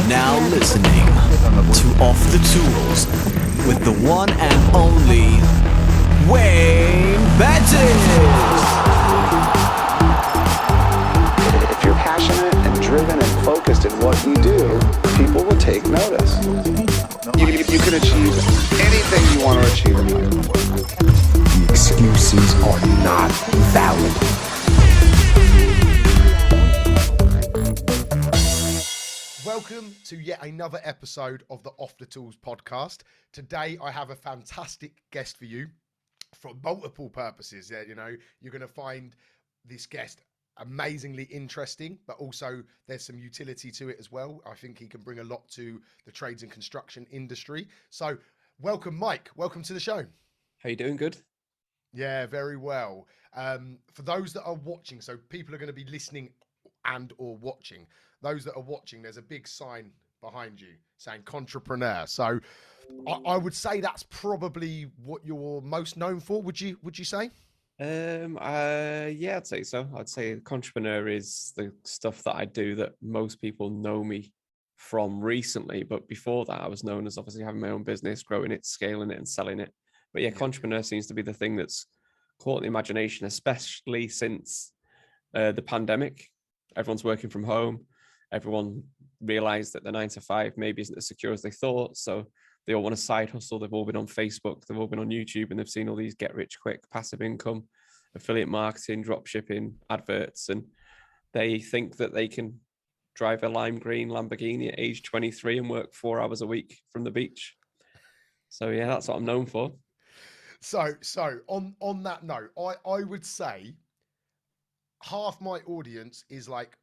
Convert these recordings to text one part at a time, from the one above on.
now listening to Off the Tools with the one and only Wayne Bettess. If you're passionate and driven and focused in what you do, people will take notice. You can achieve anything you want to achieve in life. The excuses are not valid. Welcome to yet another episode of the Off the Tools podcast. Today, I have a fantastic guest for you for multiple purposes. Yeah, you know, you're going to find this guest amazingly interesting, but also there's some utility to it as well. I think he can bring a lot to the trades and construction industry. So welcome, Mike. Welcome to the show. How you doing? Good? Yeah, very well. For those that are watching, so people are going to be listening and or watching. Those that are watching, there's a big sign behind you saying "Entrepreneur." So I would say that's probably what you're most known for. Would you say? Yeah, I'd say so. I'd say entrepreneur is the stuff that I do that most people know me from recently. But before that, I was known as obviously having my own business, growing it, scaling it, and selling it. But yeah, entrepreneur seems to be the thing that's caught the imagination, especially since the pandemic. Everyone's working from home. Everyone realized that the 9 to 5 maybe isn't as secure as they thought. So they all want a side hustle. They've all been on Facebook. They've all been on YouTube, and they've seen all these get rich quick, passive income, affiliate marketing, drop shipping, adverts. And they think that they can drive a lime green Lamborghini at age 23 and work 4 hours a week from the beach. So yeah, that's what I'm known for. So on that note, I would say half my audience is like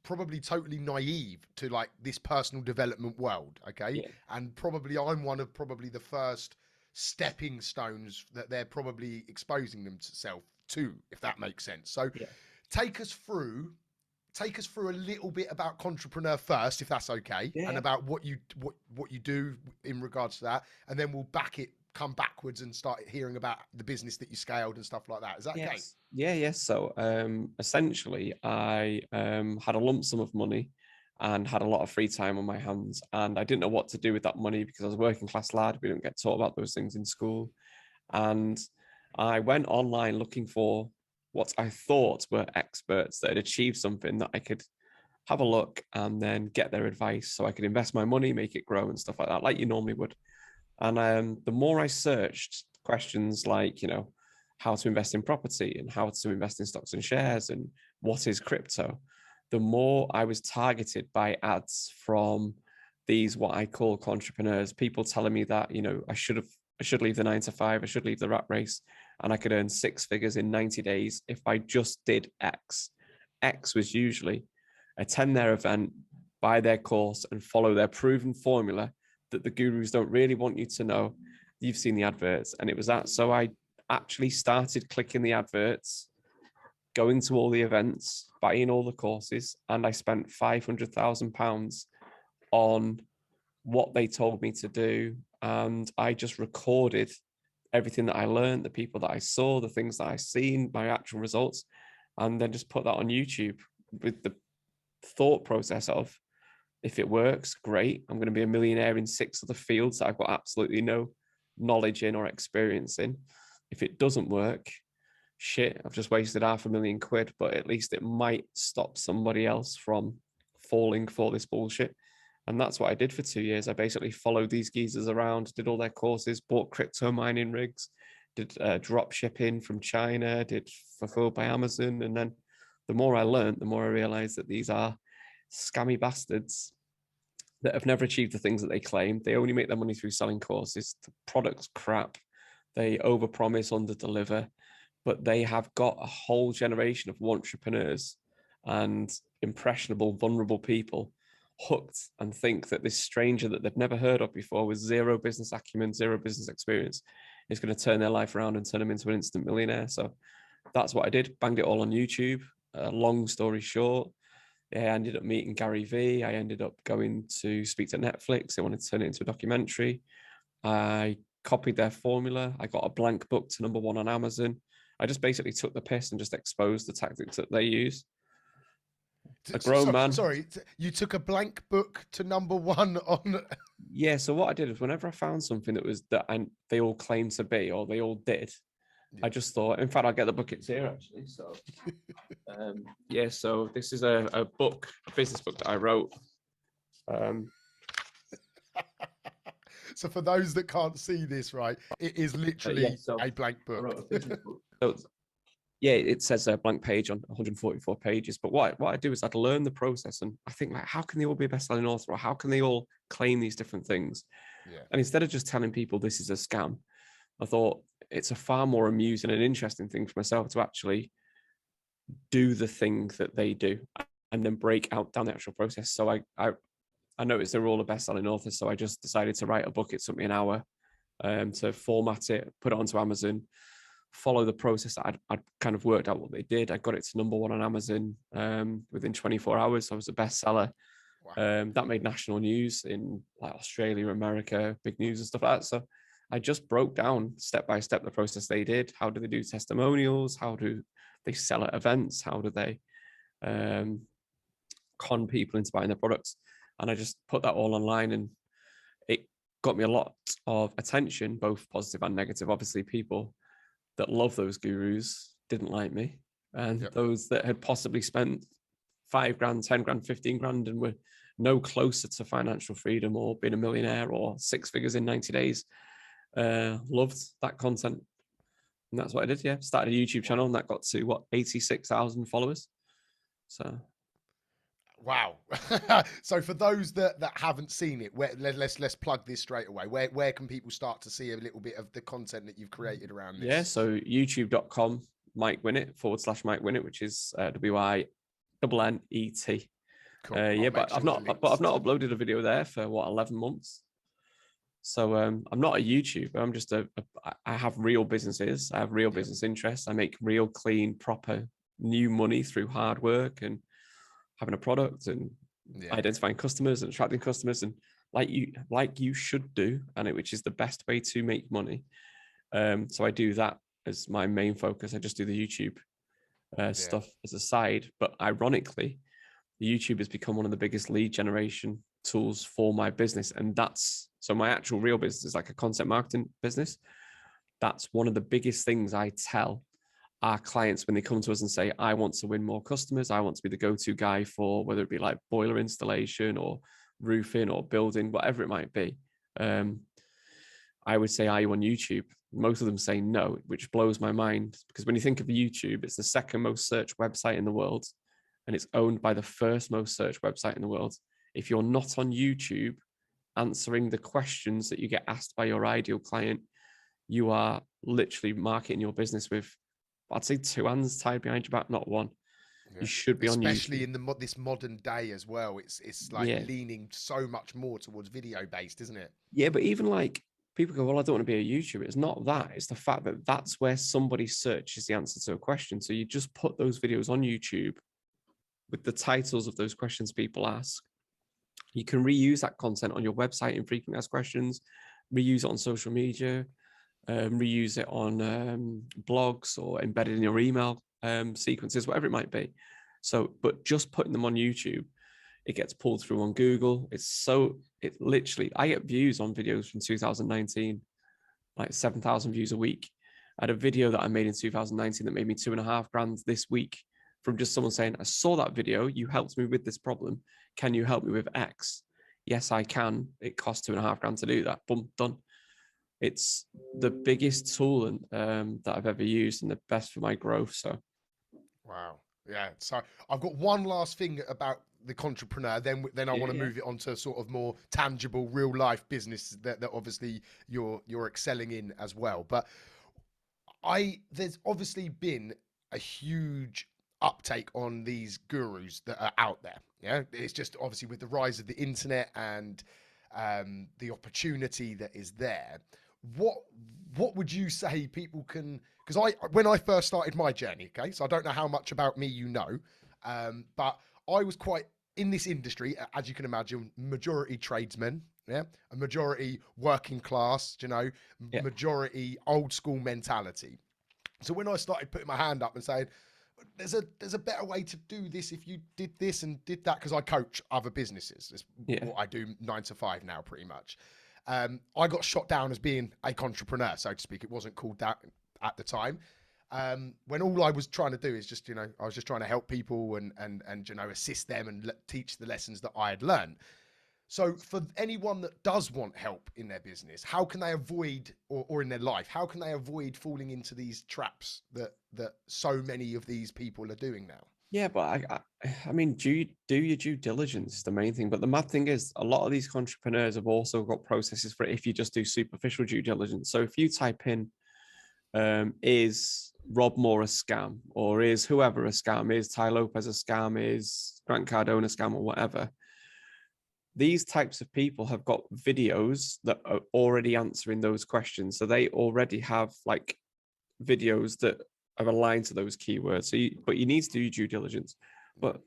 probably totally naive to like this personal development world, okay? Yeah. And probably I'm one of probably the first stepping stones that they're probably exposing themselves to, if that makes sense. So take us through a little bit about Entrepreneur first, if that's okay, and about what you do in regards to that, and then we'll come backwards and start hearing about the business that you scaled and stuff like that. Is that okay? Yes. So essentially, I had a lump sum of money and had a lot of free time on my hands, and I didn't know what to do with that money because I was a working class lad. We didn't get taught about those things in school, and I went online looking for what I thought were experts that had achieved something that I could have a look and then get their advice so I could invest my money, make it grow and stuff like you normally would. And the more I searched questions like, you know, how to invest in property and how to invest in stocks and shares and what is crypto, the more I was targeted by ads from these, what I call entrepreneurs, people telling me that, you know, I should leave the 9 to 5, I should leave the rat race, and I could earn 6 figures in 90 days if I just did X. X was usually attend their event, buy their course, and follow their proven formula that the gurus don't really want you to know. You've seen the adverts, and it was that. So I actually started clicking the adverts, going to all the events, buying all the courses, and I spent £500,000 on what they told me to do. And I just recorded everything that I learned, the people that I saw, the things that I seen, my actual results, and then just put that on YouTube with the thought process of, if it works, great. I'm going to be a millionaire in 6 other fields that I've got absolutely no knowledge in or experience in. If it doesn't work, shit, I've just wasted £500,000, but at least it might stop somebody else from falling for this bullshit. And that's what I did for 2 years. I basically followed these geezers around, did all their courses, bought crypto mining rigs, did drop shipping from China, did fulfilled by Amazon. And then the more I learned, the more I realized that these are scammy bastards that have never achieved the things that they claim. They only make their money through selling courses. The product's crap. They overpromise, underdeliver, but they have got a whole generation of entrepreneurs and impressionable, vulnerable people hooked and think that this stranger that they've never heard of before with zero business acumen, zero business experience is going to turn their life around and turn them into an instant millionaire. So that's what I did. Banged it all on YouTube. Long story short, I ended up meeting Gary Vee. I ended up going to speak to Netflix. They wanted to turn it into a documentary. I copied their formula. I got a blank book to #1 on Amazon. I just basically took the piss and just exposed the tactics that they use. a grown man. Sorry, you took a blank book to number one on. Yeah. So what I did is whenever I found something they all claimed to be, or they all did, I just thought, in fact, I'll get the buckets here actually. So, yeah. So this is a book, a business book that I wrote. So for those that can't see this, right, it is literally a blank book. I wrote a business book. So, yeah, it says a blank page on 144 pages. But what I do is I'd learn the process, and I think, like, how can they all be a best-selling author, or how can they all claim these different things? Yeah. And instead of just telling people this is a scam, I thought it's a far more amusing and interesting thing for myself to actually do the thing that they do and then break out down the actual process. So I noticed they were all a best-selling authors, so I just decided to write a book. It took me an hour to format it, put it onto Amazon, follow the process that I'd kind of worked out what they did. I got it to number one on Amazon within 24 hours. I was a bestseller. Wow. That made national news in like Australia, America, big news and stuff like that. So I just broke down step by step the process they did. How do they do testimonials? How do they sell at events? How do they con people into buying their products? And I just put that all online, and it got me a lot of attention, both positive and negative. Obviously, people that love those gurus didn't like me. And those that had possibly spent 5 grand, 10 grand, 15 grand and were no closer to financial freedom or being a millionaire or 6 figures in 90 days, loved that content. And that's what I did. Yeah. Started a YouTube channel, and that got to 86,000 followers. So. Wow. So for those that haven't seen it, let's plug this straight away. Where can people start to see a little bit of the content that you've created around this? Yeah, so youtube.com Mike Winnett /Mike Winnett, which is WINNET. Cool. Yeah, but I've not uploaded a video there for 11 months. So I'm not a YouTuber. I'm just I have real businesses. I have real business interests. I make real, clean, proper new money through hard work and having a product and identifying customers and attracting customers, and like you should do, and which is the best way to make money. So I do that as my main focus. I just do the YouTube stuff as a side. But ironically, the YouTube has become one of the biggest lead generation tools for my business. And so my actual real business is like a content marketing business. That's one of the biggest things I tell our clients when they come to us and say, I want to win more customers. I want to be the go-to guy for whether it be like boiler installation or roofing or building, whatever it might be. I would say, are you on YouTube? Most of them say no, which blows my mind, because when you think of YouTube, it's the second most searched website in the world, and it's owned by the first most searched website in the world. If you're not on YouTube answering the questions that you get asked by your ideal client, you are literally marketing your business with, I'd say, 2 hands tied behind your back, not one. Yeah. You should be on YouTube. Especially in this modern day as well. It's like leaning so much more towards video based, isn't it? Yeah, but even like people go, well, I don't want to be a YouTuber. It's not that. It's the fact that that's where somebody searches the answer to a question. So you just put those videos on YouTube with the titles of those questions people ask. You can reuse that content on your website in frequently asked questions, reuse it on social media, reuse it on blogs or embedded in your email sequences, whatever it might be. So, but just putting them on YouTube, it gets pulled through on Google. It literally, I get views on videos from 2019, like 7,000 views a week. I had a video that I made in 2019 that made me 2.5 grand this week from just someone saying, I saw that video, you helped me with this problem. Can you help me with X? Yes, I can. It costs 2.5 grand to do that. Boom, done. It's the biggest tool that I've ever used and the best for my growth. So, wow, yeah. So I've got one last thing about the Contrepreneur. Then I want to move it on to sort of more tangible, real life business that obviously you're excelling in as well. But there's obviously been a huge uptake on these gurus that are out there. Yeah, it's just obviously with the rise of the internet and the opportunity that is there. What would you say people can, because when I first started my journey, okay, so I don't know how much about me you know, but I was quite in this industry, as you can imagine, majority tradesmen, a majority working class, majority old school mentality. So when I started putting my hand up and saying, there's a better way to do this if you did this and did that, because I coach other businesses. It's what I do 9 to 5 now, pretty much. I got shot down as being a entrepreneur, so to speak. It wasn't called that at the time. When all I was trying to do is just, I was just trying to help people and assist them and teach the lessons that I had learned. So for anyone that does want help in their business, how can they avoid, or in their life, how can they avoid falling into these traps that so many of these people are doing now? Yeah, but I mean, do your due diligence, the main thing. But the mad thing is, a lot of these entrepreneurs have also got processes for it if you just do superficial due diligence. So if you type in, is Rob Moore a scam, or is whoever a scam, is Ty Lopez a scam, is Grant Cardone a scam, or whatever, these types of people have got videos that are already answering those questions. So they already have like videos that are aligned to those keywords. So but you need to do due diligence. But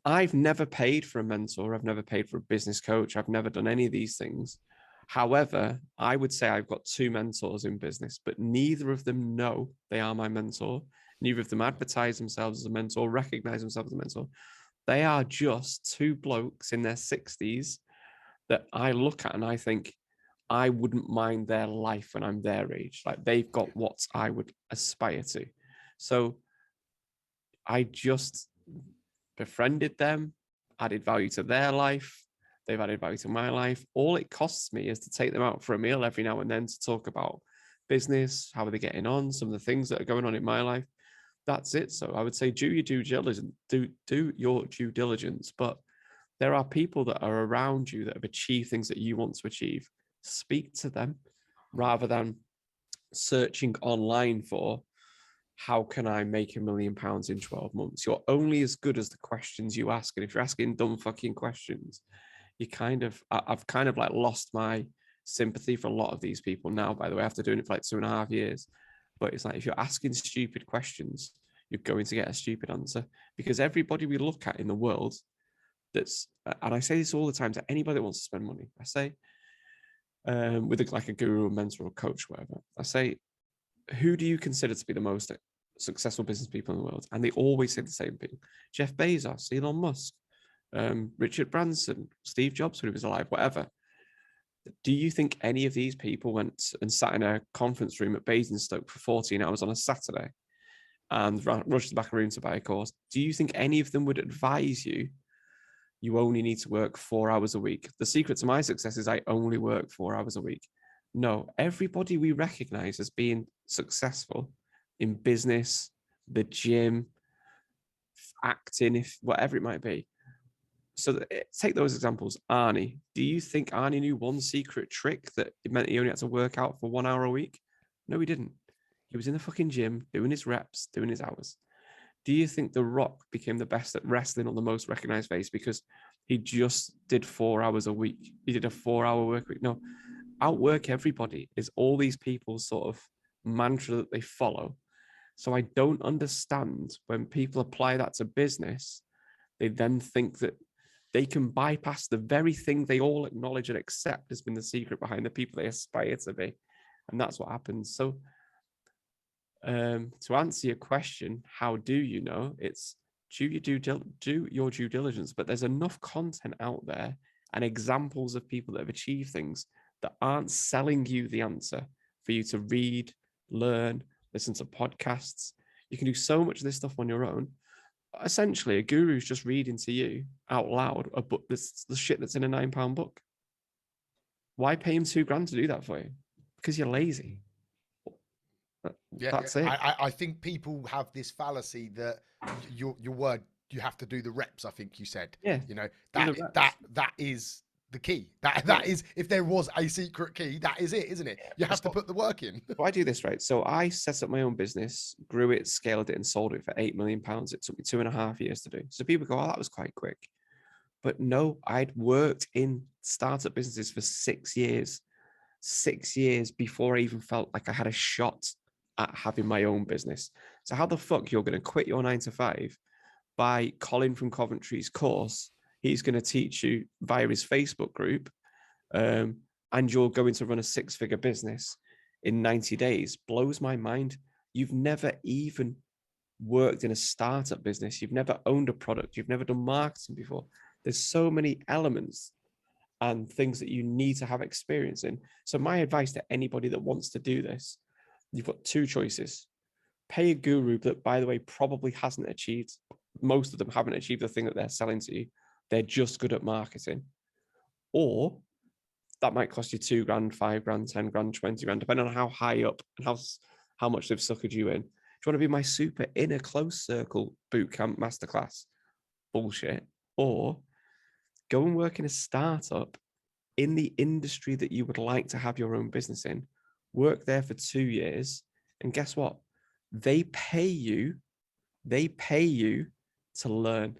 I've never paid for a mentor. I've never paid for a business coach. I've never done any of these things. However, I would say I've got 2 mentors in business, but neither of them know they are my mentor. Neither of them advertise themselves as a mentor, recognize themselves as a mentor. They are just 2 blokes in their 60s that I look at and I think I wouldn't mind their life when I'm their age. Like, they've got what I would aspire to. So I just befriended them, added value to their life. They've added value to my life. All it costs me is to take them out for a meal every now and then to talk about business, how are they getting on, some of the things that are going on in my life. That's it. So I would say do your due diligence, do your due diligence. But there are people that are around you that have achieved things that you want to achieve. Speak to them rather than searching online for how can I make £1 million in 12 months. You're only as good as the questions you ask. And if you're asking dumb fucking questions, I've kind of like lost my sympathy for a lot of these people now, by the way, after doing it for like 2.5 years. But it's like, if you're asking stupid questions, you're going to get a stupid answer, because everybody we look at in the world and I say this all the time to anybody that wants to spend money, I say, with like a guru, a mentor, or coach, whatever, I say, who do you consider to be the most successful business people in the world? And they always say the same thing: Jeff Bezos, Elon Musk, Richard Branson, Steve Jobs when he was alive, whatever. Do you think any of these people went and sat in a conference room at Basingstoke for 14 hours on a Saturday and rushed to the back room to buy a course? Do you think any of them would advise you only need to work 4 hours a week? The secret to my success is I only work 4 hours a week. No, everybody we recognize as being successful in business, the gym, acting, whatever it might be. So take those examples. Arnie, do you think Arnie knew one secret trick that it meant he only had to work out for 1 hour a week? No, he didn't. He was in the fucking gym, doing his reps, doing his hours. Do you think The Rock became the best at wrestling on the most recognized face because he just did 4 hours a week? He did a 4-hour work week? No. Outwork everybody is all these people's sort of mantra that they follow. So I don't understand when people apply that to business, they then think that they can bypass the very thing they all acknowledge and accept has been the secret behind the people they aspire to be. And that's what happens. So to answer your question, how do you know? It's do your due diligence. But there's enough content out there and examples of people that have achieved things that aren't selling you the answer for you to read, learn, listen to podcasts. You can do so much of this stuff on your own. Essentially, a guru is just reading to you out loud a book that's the shit that's in a £9 book. Why pay him £2,000 to do that for you? Because you're lazy. That's it. I think people have this fallacy that your word, you have to do the reps. I think you said, yeah, that is the key. That is, if there was a secret key, that is it, isn't it? You have to put the work in. So I do this, right? So I set up my own business, grew it, scaled it, and sold it for £8 million. It took me 2.5 years to do. So people go, oh, that was quite quick. But no, I'd worked in startup businesses for 6 years. 6 years before I even felt like I had a shot at having my own business. So how the fuck you're going to quit your 9 to 5 by Colin from Coventry's course? He's going to teach you via his Facebook group, and you're going to run a 6-figure business in 90 days. Blows my mind. You've never even worked in a startup business, you've never owned a product, you've never done marketing before. There's so many elements and things that you need to have experience in. So my advice to anybody that wants to do this, you've got two choices. Pay a guru that, by the way, probably hasn't achieved, most of them haven't achieved the thing that they're selling to you. They're just good at marketing. Or that might cost you $2 grand, $5 grand, $10 grand, $20 grand, depending on how high up and how much they've suckered you in. Do you want to be my super inner close circle bootcamp masterclass? Bullshit. Or go and work in a startup in the industry that you would like to have your own business in, work there for 2 years, and guess what? They pay you to learn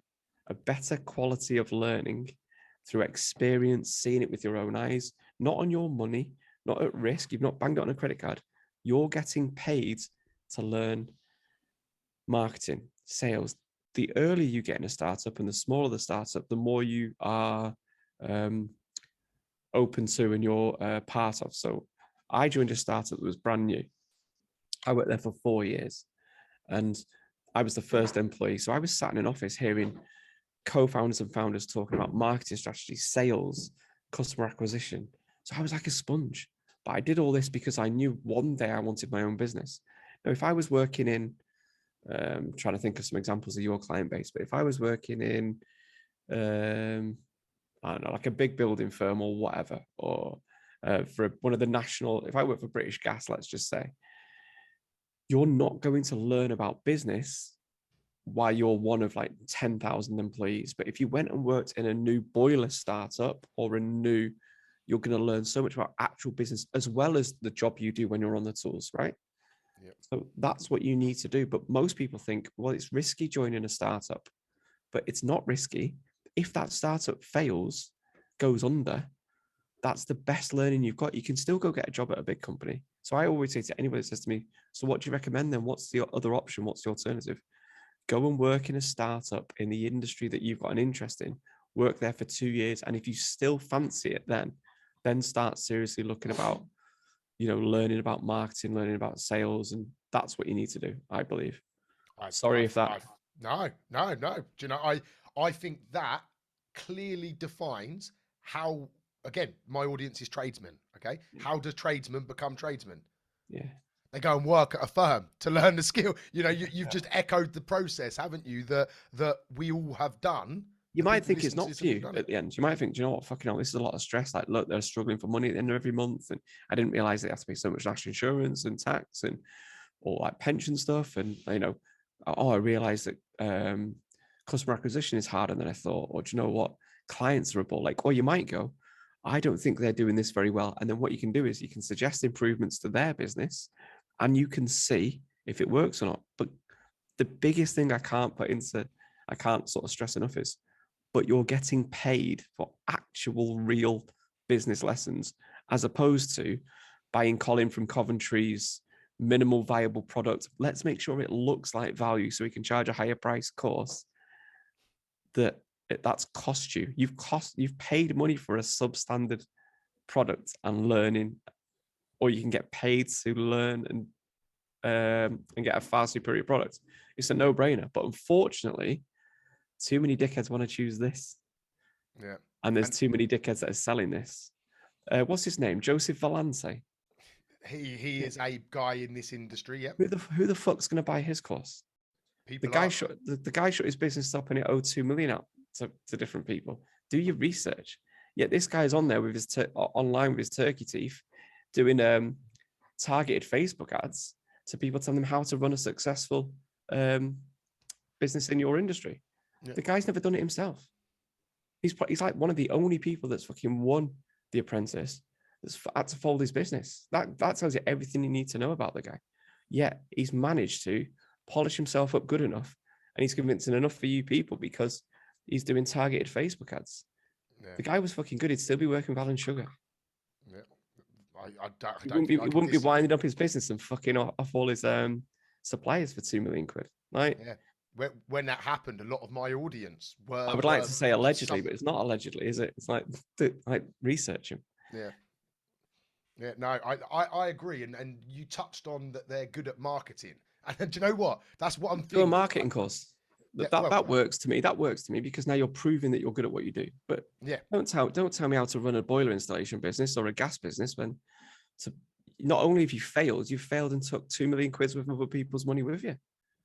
a better quality of learning through experience, seeing it with your own eyes, not on your money, not at risk. You've not banged it on a credit card. You're getting paid to learn marketing, sales. The earlier you get in a startup and the smaller the startup, the more you are open to and you're part of. So I joined a startup that was brand new. I worked there for 4 years and I was the first employee. So I was sat in an office hearing co-founders and founders talking about marketing strategy, sales, customer acquisition. So I was like a sponge, but I did all this because I knew one day I wanted my own business. Now, if I was working in, trying to think of some examples of your client base, but if I was working in, I don't know, like a big building firm or whatever, or for one of the national, if I work for British Gas, let's just say, you're not going to learn about business while you're one of like 10,000 employees. But if you went and worked in a new boiler startup or you're going to learn so much about actual business as well as the job you do when you're on the tools, right? Yep. So that's what you need to do. But most people think, well, it's risky joining a startup, but it's not risky. If that startup fails, goes under, that's the best learning you've got. You can still go get a job at a big company. So I always say to anybody that says to me, so what do you recommend then? What's the other option? What's the alternative? Go and work in a startup in the industry that you've got an interest in, work there for 2 years. And if you still fancy it, then start seriously looking about, learning about marketing, learning about sales. And that's what you need to do, I believe. No. Do you know, I think that clearly defines how, again, my audience is tradesmen. Okay. How do tradesmen become tradesmen? Yeah. They go and work at a firm to learn the skill. You've just echoed the process, haven't you? That we all have done. You might think it's not for you at the end. You might think, do you know what? Fucking hell, this is a lot of stress. Like, look, they're struggling for money at the end of every month. And I didn't realize they have to pay so much national insurance and tax or like pension stuff. And, I realized that customer acquisition is harder than I thought. Or do you know what? Clients are a ball. Like, or you might go, I don't think they're doing this very well. And then what you can do is you can suggest improvements to their business and you can see if it works or not. But the biggest thing I can't sort of stress enough is, but you're getting paid for actual real business lessons, as opposed to buying Colin from Coventry's minimal viable product. Let's make sure it looks like value so we can charge a higher price course that's cost you. You've paid money for a substandard product and learning, or you can get paid to learn and get a far superior product. It's a no-brainer. But unfortunately, too many dickheads want to choose this. Yeah. And there's too many dickheads that are selling this. What's his name? Joseph Valente. He is a guy in this industry. Yep. Who the fuck's going to buy his course? The guy shut his business up and it owed 2 million out to different people. Do your research. Yet this guy's on there with his online with his turkey teeth, doing targeted Facebook ads to people, telling them how to run a successful business in your industry. Yeah. The guy's never done it himself. He's like one of the only people that's fucking won The Apprentice that's had to fold his business. That tells you everything you need to know about the guy. Yet he's managed to polish himself up good enough, and he's convincing enough for you people because he's doing targeted Facebook ads. Yeah. The guy was fucking good. He'd still be working with Alan Sugar. Yeah, he wouldn't be winding up his business and fucking off all his suppliers for 2 million quid. Right? Yeah. When that happened, a lot of my audience were. I would like to say allegedly, but it's not allegedly, is it? It's like research him. Yeah. Yeah. No, I agree, and you touched on that they're good at marketing. And do you know what? That's what I'm Do a thinking. marketing course. Yeah, That works to me. That works to me because now you're proving that you're good at what you do. But yeah, don't tell me how to run a boiler installation business or a gas business when not only have you failed and took 2 million quid worth of other people's money with you.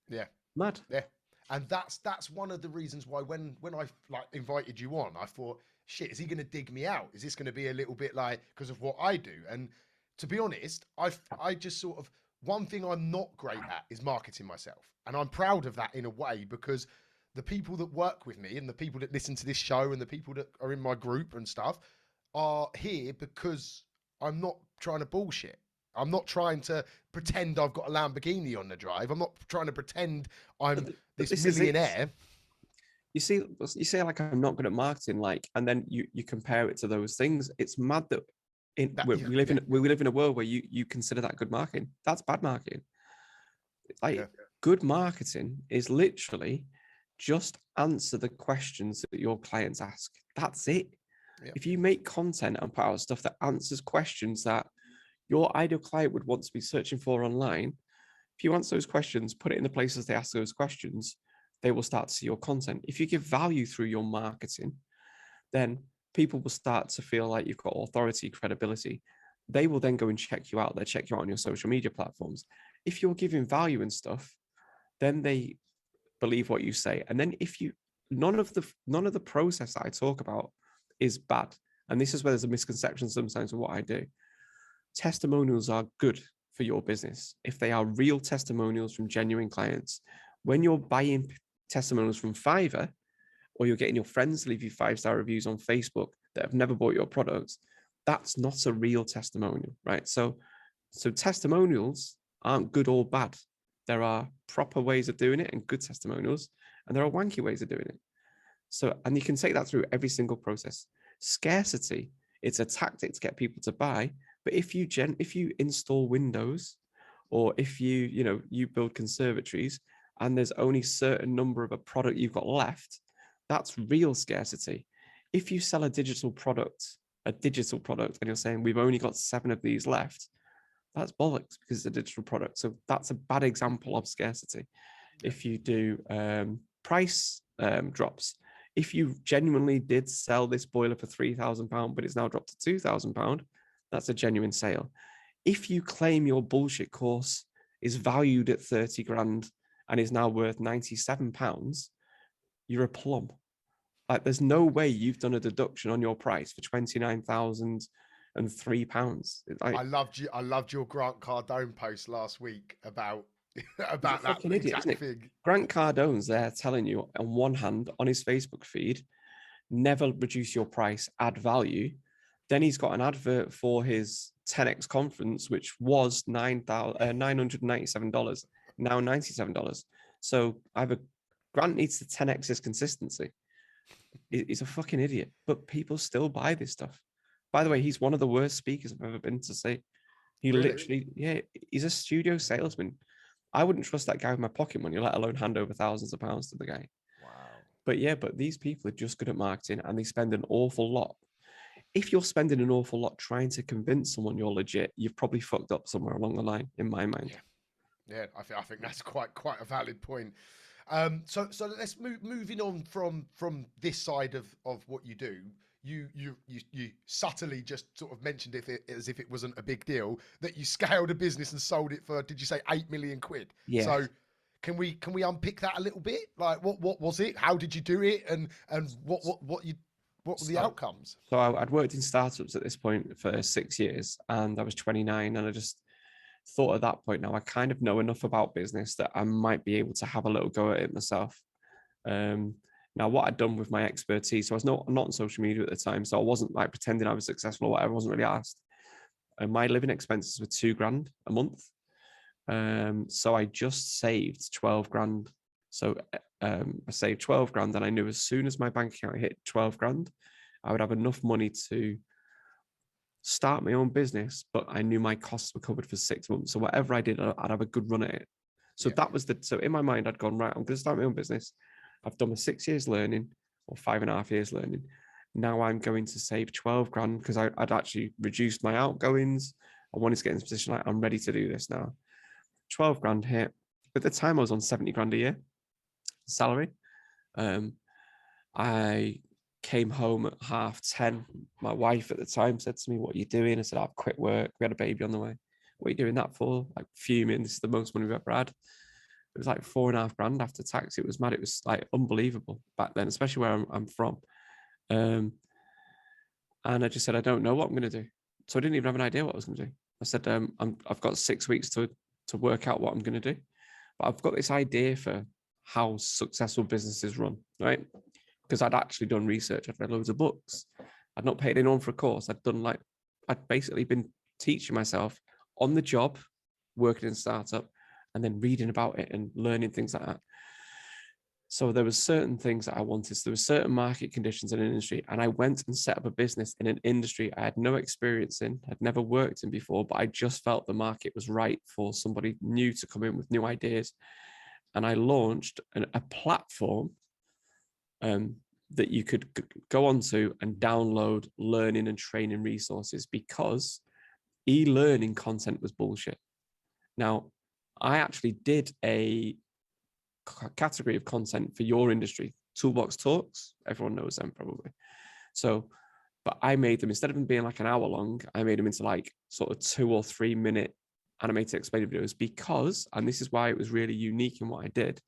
yeah, Mad. yeah. And that's one of the reasons why when I like invited you on, I thought, shit, is he going to dig me out? Is this going to be a little bit like because of what I do? And to be honest, I just sort of one thing I'm not great at is marketing myself, and I'm proud of that in a way because the people that work with me and the people that listen to this show and the people that are in my group and stuff are here because I'm not trying to bullshit. I'm not trying to pretend I've got a Lamborghini on the drive. I'm not trying to pretend I'm this millionaire. You say like I'm not good at marketing, like, and then you compare it to those things. It's mad that we live in a world where you consider that good marketing. That's bad marketing. Like good marketing is literally just answer the questions that your clients ask. That's it. Yeah. If you make content and put out stuff that answers questions that your ideal client would want to be searching for online, if you answer those questions, put it in the places they ask those questions, they will start to see your content. If you give value through your marketing, then people will start to feel like you've got authority, credibility. They will then go and check you out. They'll check you out on your social media platforms. If you're giving value and stuff, then they believe what you say. And then if you, none of the process that I talk about is bad. And this is where there's a misconception sometimes of what I do. Testimonials are good for your business if they are real testimonials from genuine clients. When you're buying testimonials from Fiverr, or you're getting your friends to leave you 5-star reviews on Facebook that have never bought your products, that's not a real testimonial, right? So testimonials aren't good or bad. There are proper ways of doing it and good testimonials, and there are wanky ways of doing it. So, and you can take that through every single process. Scarcity, it's a tactic to get people to buy. But if you install windows, or if you build conservatories and there's only a certain number of a product you've got left, that's real scarcity. If you sell a digital product, and you're saying we've only got 7 of these left, that's bollocks because it's a digital product. So that's a bad example of scarcity. If you do price drops, if you genuinely did sell this boiler for £3,000, but it's now dropped to £2,000, that's a genuine sale. If you claim your bullshit course is valued at 30 grand and is now worth £97, you're a plum. Like, there's no way you've done a deduction on your price for £29,003. I loved your Grant Cardone post last week about that fucking idiot, exact thing. Grant Cardone's there telling you on one hand on his Facebook feed, never reduce your price, add value. Then he's got an advert for his 10X conference, which was $997, now $97. So Grant needs to 10X his consistency. He's a fucking idiot, but people still buy this stuff. By the way, he's one of the worst speakers I've ever been to see. He literally, he's a studio salesman. I wouldn't trust that guy with my pocket money, let alone hand over thousands of pounds to the guy. Wow. But these people are just good at marketing and they spend an awful lot. If you're spending an awful lot trying to convince someone you're legit, you've probably fucked up somewhere along the line, in my mind. Yeah, I think that's quite a valid point. So let's moving on from this side of what you do. You subtly just sort of mentioned it as if it wasn't a big deal that you scaled a business and sold it for, did you say 8 million quid? Yeah. So can we unpick that a little bit? Like what was it? How did you do it? And what were the outcomes? So I'd worked in startups at this point for 6 years, and I was 29, and I just thought at that point, now I kind of know enough about business that I might be able to have a little go at it myself. Now, what I'd done with my expertise, so I was not on social media at the time, so I wasn't like pretending I was successful or whatever. I wasn't really asked. And my living expenses were £2,000 a month. So I just saved 12 grand. So I saved 12 grand, and I knew as soon as my bank account hit 12 grand, I would have enough money to start my own business, but I knew my costs were covered for 6 months. So whatever I did, I'd have a good run at it. So that was so in my mind, I'd gone, right, I'm going to start my own business. I've done my 6 years learning, or 5.5 years learning. Now I'm going to save 12 grand because I'd actually reduced my outgoings. I wanted to get in this position, like, I'm ready to do this now. 12 grand hit. At the time, I was on 70 grand a year salary. I came home at 10:30. My wife at the time said to me, "What are you doing?" I said, "I've quit work. We had a baby on the way." "What are you doing that for?" Like fuming. This is the most money we've ever had. It was like 4.5 grand after tax. It was mad. It was like unbelievable back then, especially where I'm from. And I just said, "I don't know what I'm going to do." So I didn't even have an idea what I was going to do. I said, "I've got 6 weeks to work out what I'm going to do, but I've got this idea for how successful businesses run, right?" Because I'd actually done research. I'd read loads of books. I'd not paid anyone for a course. I'd basically been teaching myself on the job, working in a startup, and then reading about it and learning things like that. So there were certain things that I wanted. So there were certain market conditions in an industry, and I went and set up a business in an industry I had no experience in, I'd never worked in before, but I just felt the market was right for somebody new to come in with new ideas. And I launched a platform that you could go onto and download learning and training resources, because e-learning content was bullshit. Now, I actually did a category of content for your industry, Toolbox Talks. Everyone knows them probably. So, but I made them, instead of them being like an hour long, I made them into like sort of 2 or 3 minute animated explainer videos, because, and this is why it was really unique in what I did,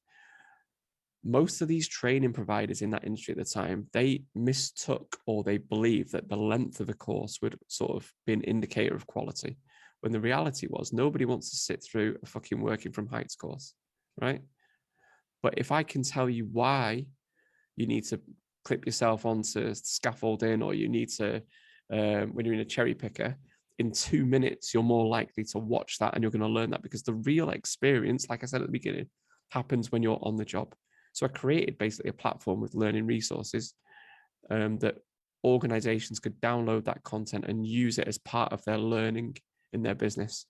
most of these training providers in that industry at the time, they mistook, or they believed that the length of a course would sort of be an indicator of quality, when the reality was nobody wants to sit through a fucking working from heights course, right? But if I can tell you why you need to clip yourself onto scaffolding, or you need to, when you're in a cherry picker, in 2 minutes, you're more likely to watch that and you're going to learn that, because the real experience, like I said at the beginning, happens when you're on the job. So I created basically a platform with learning resources that organizations could download that content and use it as part of their learning in their business.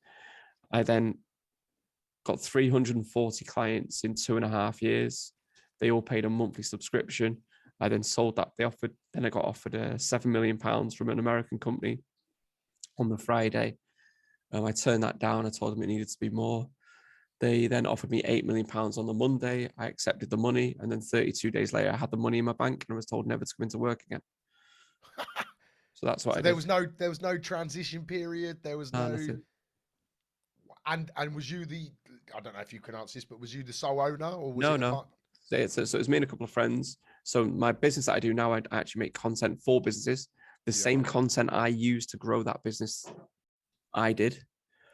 I then got 340 clients in 2.5 years. They all paid a monthly subscription. I then sold that. Then I got offered £7 million from an American company on the Friday. I turned that down. I told them it needed to be more. They then offered me £8 million on the Monday. I accepted the money. And then 32 days later, I had the money in my bank and I was told never to come into work again. So that's what I did. There was no transition period. There was no. Nothing. And was you the? I don't know if you can answer this, but was you the sole owner, or was No, it? no. So it was me and a couple of friends. So my business that I do now, I actually make content for businesses. The same content I use to grow that business, I did.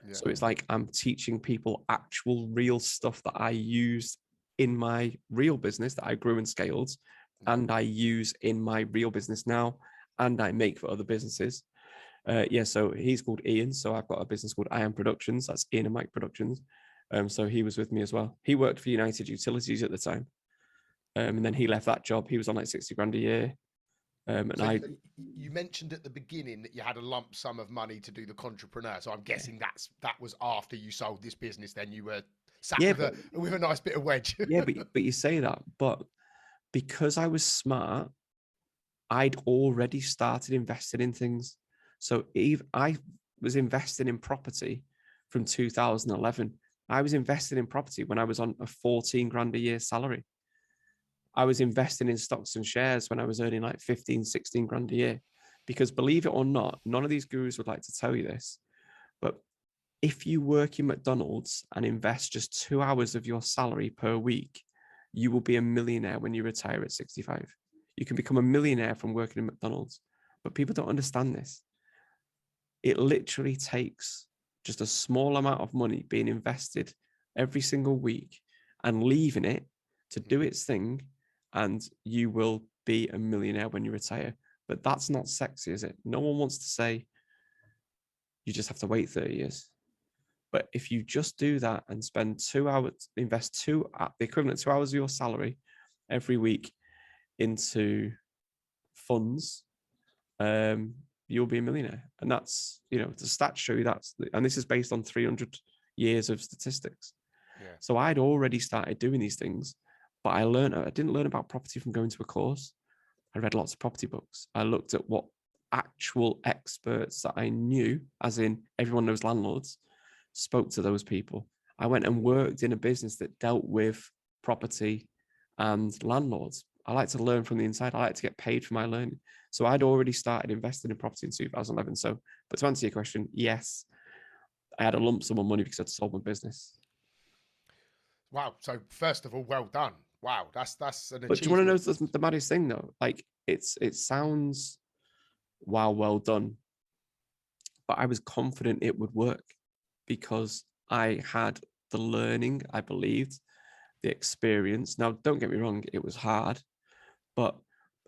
Yeah. So it's like I'm teaching people actual real stuff that I used in my real business that I grew and scaled, and I use in my real business now, and I make for other businesses. So he's called Ian. So I've got a business called I Am Productions. That's Ian and Mike Productions. So he was with me as well. He worked for United Utilities at the time. And then he left that job. He was on like 60 grand a year. You mentioned at the beginning that you had a lump sum of money to do the entrepreneur. So I'm guessing that was after you sold this business. Then you were sat with a nice bit of wedge. Yeah, but you say that, but because I was smart, I'd already started investing in things. So I was investing in property from 2011. I was investing in property when I was on a 14 grand a year salary. I was investing in stocks and shares when I was earning like 15, 16 grand a year. Because believe it or not, none of these gurus would like to tell you this, but if you work in McDonald's and invest just 2 hours of your salary per week, you will be a millionaire when you retire at 65. You can become a millionaire from working in McDonald's, but people don't understand this. It literally takes just a small amount of money being invested every single week and leaving it to do its thing, and you will be a millionaire when you retire. But that's not sexy, is it? No one wants to say you just have to wait 30 years. But if you just do that and spend 2 hours, invest the equivalent 2 hours of your salary every week into funds, you'll be a millionaire. And that's, the stats show you and this is based on 300 years of statistics. Yeah. So I'd already started doing these things, but I didn't learn about property from going to a course. I read lots of property books. I looked at what actual experts that I knew, as in everyone knows landlords, spoke to those people. I went and worked in a business that dealt with property and landlords. I like to learn from the inside. I like to get paid for my learning. So I'd already started investing in property in 2011. So, but to answer your question, yes, I had a lump sum of money because I'd sold my business. Wow. So first of all, well done. Wow, that's an But do you want to achievement. know the maddest thing though? Like it sounds wow, well done, but I was confident it would work because I had the learning, I believed, the experience. Now, don't get me wrong, it was hard, but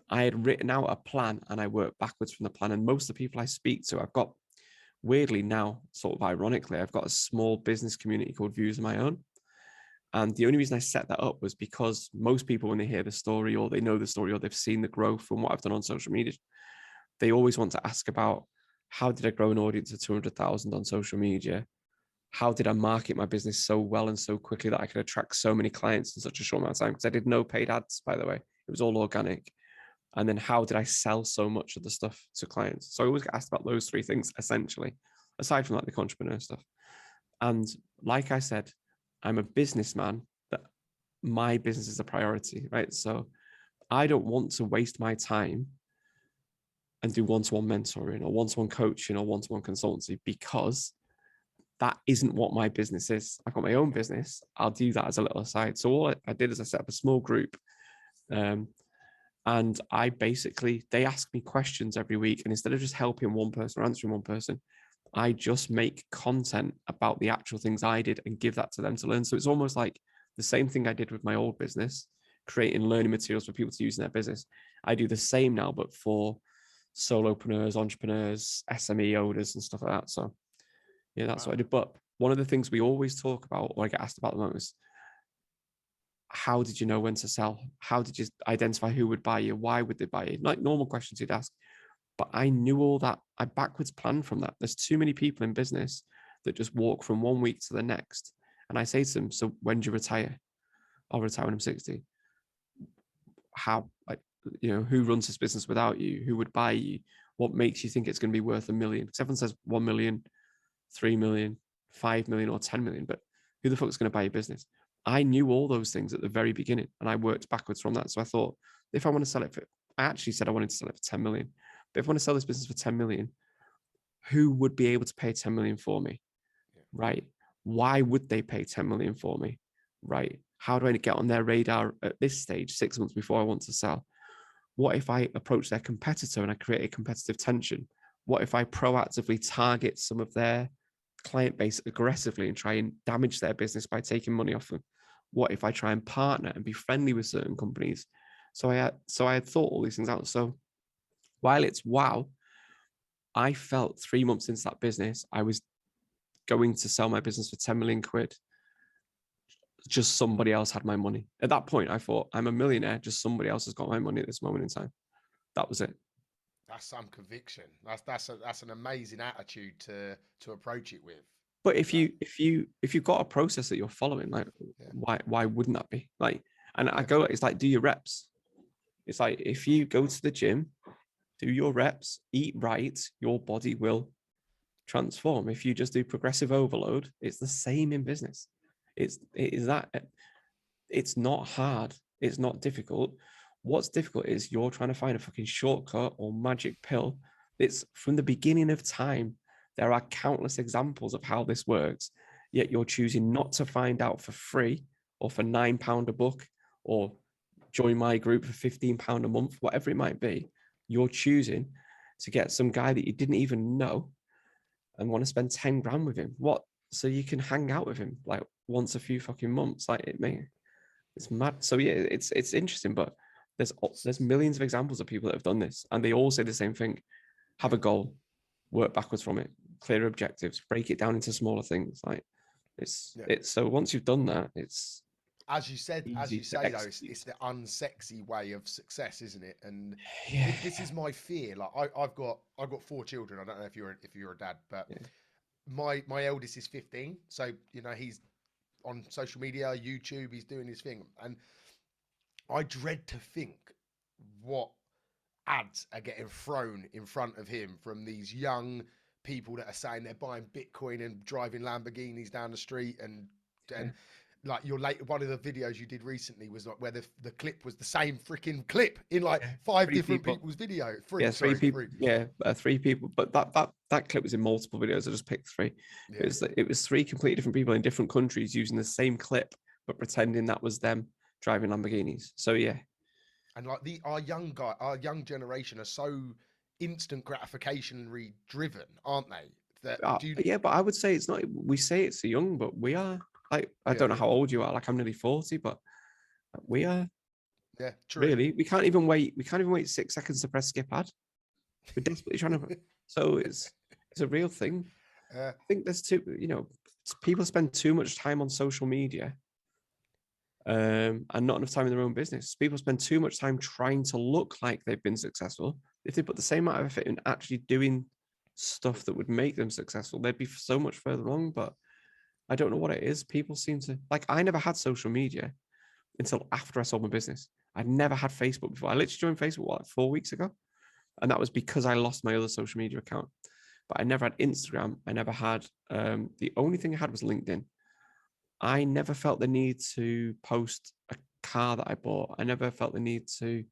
I had written out a plan and I worked backwards from the plan. And most of the people I speak to, I've got, weirdly now, sort of ironically, I've got a small business community called Views of My Own. And the only reason I set that up was because most people, when they hear the story or they know the story or they've seen the growth from what I've done on social media, they always want to ask about how did I grow an audience of 200,000 on social media? How did I market my business so well and so quickly that I could attract so many clients in such a short amount of time? Because I did no paid ads, by the way. It was all organic. And then how did I sell so much of the stuff to clients? So I always get asked about those three things, essentially, aside from like the entrepreneur stuff. And like I said, I'm a businessman, but my business is a priority, right? So I don't want to waste my time and do one-to-one mentoring or one-to-one coaching or one-to-one consultancy because that isn't what my business is. I've got my own business. I'll do that as a little aside. So all I did is I set up a small group, and I basically, they ask me questions every week. And instead of just helping one person or answering one person, I just make content about the actual things I did and give that to them to learn. So it's almost like the same thing I did with my old business, creating learning materials for people to use in their business. I do the same now, but for solopreneurs, entrepreneurs, SME owners and stuff like that. So yeah, that's what I did. But one of the things we always talk about, or I get asked about the most, how did you know when to sell? How did you identify who would buy you? Why would they buy you? Like normal questions you'd ask. But I knew all that. I backwards planned from that. There's too many people in business that just walk from one week to the next. And I say to them, so when do you retire? I'll retire when I'm 60. How, like, you know, who runs this business without you? Who would buy you? What makes you think it's going to be worth $1 million? Because everyone says 1 million, 3 million, 5 million, or 10 million, but who the fuck is going to buy your business? I knew all those things at the very beginning and I worked backwards from that. So I thought, if I want to sell it for, I actually said I wanted to sell it for 10 million. But if I want to sell this business for 10 million, who would be able to pay 10 million for me? Right? Why would they pay 10 million for me? Right? How do I get on their radar at this stage, 6 months before I want to sell? What if I approach their competitor and I create a competitive tension? What if I proactively target some of their client base aggressively and try and damage their business by taking money off them? What if I try and partner and be friendly with certain companies? So I had thought all these things out. So while it's wow, I felt 3 months into that business, I was going to sell my business for 10 million quid. Just somebody else had my money. At that point, I thought, I'm a millionaire. Just somebody else has got my money at this moment in time. That was it. That's some conviction. That's an amazing attitude to approach it with. But if you've got a process that you're following, like why wouldn't that be? Like, and I go, it's like do your reps. It's like if you go to the gym, do your reps, eat right, your body will transform. If you just do progressive overload, it's the same in business. It's not hard. It's not difficult. What's difficult is you're trying to find a fucking shortcut or magic pill. It's from the beginning of time. There are countless examples of how this works, yet you're choosing not to find out for free or for £9 a book or join my group for £15 a month, whatever it might be. You're choosing to get some guy that you didn't even know and want to spend 10 grand with him. What? So you can hang out with him like once a few fucking months. Like it's mad. So yeah, it's interesting, but there's millions of examples of people that have done this and they all say the same thing. Have a goal, work backwards from it, clear objectives, break it down into smaller things. Like it's so once you've done that, it's as you say though, it's the unsexy way of success, isn't it? And this is my fear. Like I've got 4 children. I don't know if you're a dad, but my eldest is 15, so you know he's on social media, YouTube, he's doing his thing, and I dread to think what ads are getting thrown in front of him from these young people that are saying they're buying Bitcoin and driving Lamborghinis down the street and And like your one of the videos you did recently was like where the clip was the same freaking clip in like five Three different people. people's video. Yeah, three people. Yeah, 3 people. But that clip was in multiple videos. I just picked 3. Yeah. It was 3 completely different people in different countries using the same clip, but pretending that was them driving Lamborghinis. So yeah. And like our young generation are so instant gratification driven, aren't they? That Yeah, but I would say it's not. We say it's young, but we are. Like, I don't know how old you are. Like, I'm nearly 40, but we are. Yeah, true. Really, we can't even wait. We can't even wait 6 seconds to press skip ad. We're desperately trying to. So it's a real thing. I think there's people spend too much time on social media, and not enough time in their own business. People spend too much time trying to look like they've been successful. If they put the same amount of effort in actually doing stuff that would make them successful, they'd be so much further along. But I don't know what it is. People seem to like. I never had social media until after I sold my business. I'd never had Facebook before. I literally joined Facebook 4 weeks ago, and that was because I lost my other social media account. But I never had Instagram. I never had. The only thing I had was LinkedIn. I never felt the need to post a car that I bought. I never felt the need to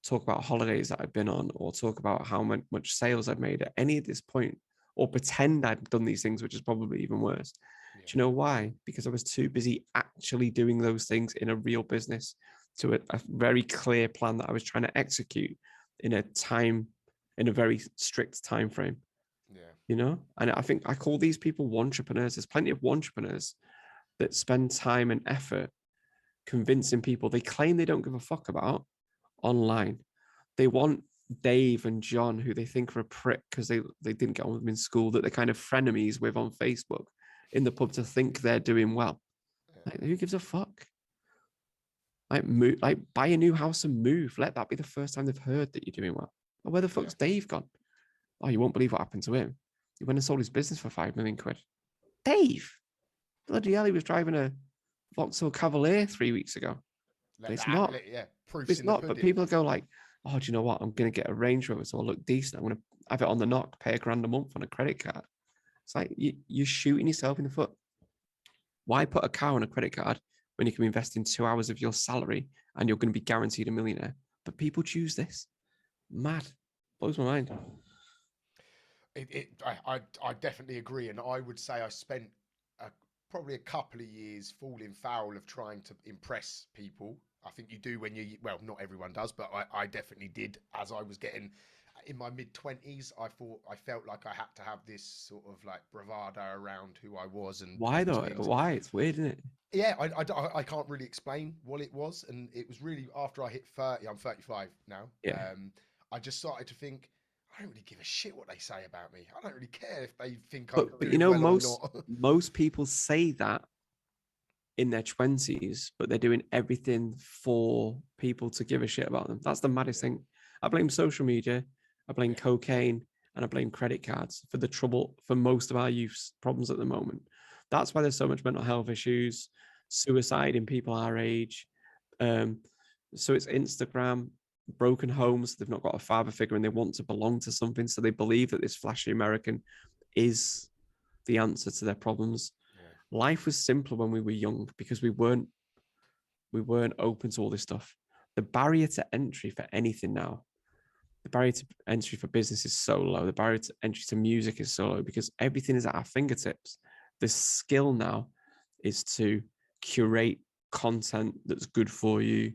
talk about holidays that I've been on, or talk about how much sales I've made at any of this point, or pretend I'd done these things, which is probably even worse. Yeah. Do you know why? Because I was too busy actually doing those things in a real business, to a very clear plan that I was trying to execute in a very strict time frame. Yeah. And I think I call these people entrepreneurs. There's plenty of entrepreneurs that spend time and effort convincing people they claim they don't give a fuck about online. They want Dave and John, who they think are a prick because they didn't get on with them in school, that they're kind of frenemies with on Facebook, in the pub, to think they're doing well. Like, who gives a fuck? Like, buy a new house and move. Let that be the first time they've heard that you're doing well. Or where the fuck's Dave gone? Oh, you won't believe what happened to him. He went and sold his business for 5 million quid. Dave, bloody hell, he was driving a Vauxhall Cavalier 3 weeks ago. But it's not. It's not. But people go like, oh, do you know what? I'm going to get a Range Rover, so I'll look decent. I'm going to have it on the knock, pay $1,000 a month on a credit card. It's like you're shooting yourself in the foot. Why put a car on a credit card when you can invest in 2 hours of your salary and you're going to be guaranteed a millionaire? But people choose this. Mad. Blows my mind. I definitely agree, and I would say I spent probably a couple of years falling foul of trying to impress people. I think you do when not everyone does, but I definitely did. As I was getting in my mid-20s, I felt like I had to have this sort of like bravado around who I was. And why though? Why? It's weird, isn't it? Yeah, I can't really explain what it was, and it was really after I hit 30. I'm 35 now. Yeah. I just started to think, I don't really give a shit what they say about me. I don't really care if they think but most people say that in their 20s, but they're doing everything for people to give a shit about them. That's the maddest thing. I blame social media, I blame cocaine, and I blame credit cards for the trouble for most of our youth's problems at the moment. That's why there's so much mental health issues, suicide in people our age. So it's Instagram, broken homes. They've not got a father figure and they want to belong to something. So they believe that this flashy American is the answer to their problems. Yeah. Life was simpler when we were young because we weren't open to all this stuff. The barrier to entry for anything now, the barrier to entry for business is so low. The barrier to entry to music is so low because everything is at our fingertips. The skill now is to curate content that's good for you,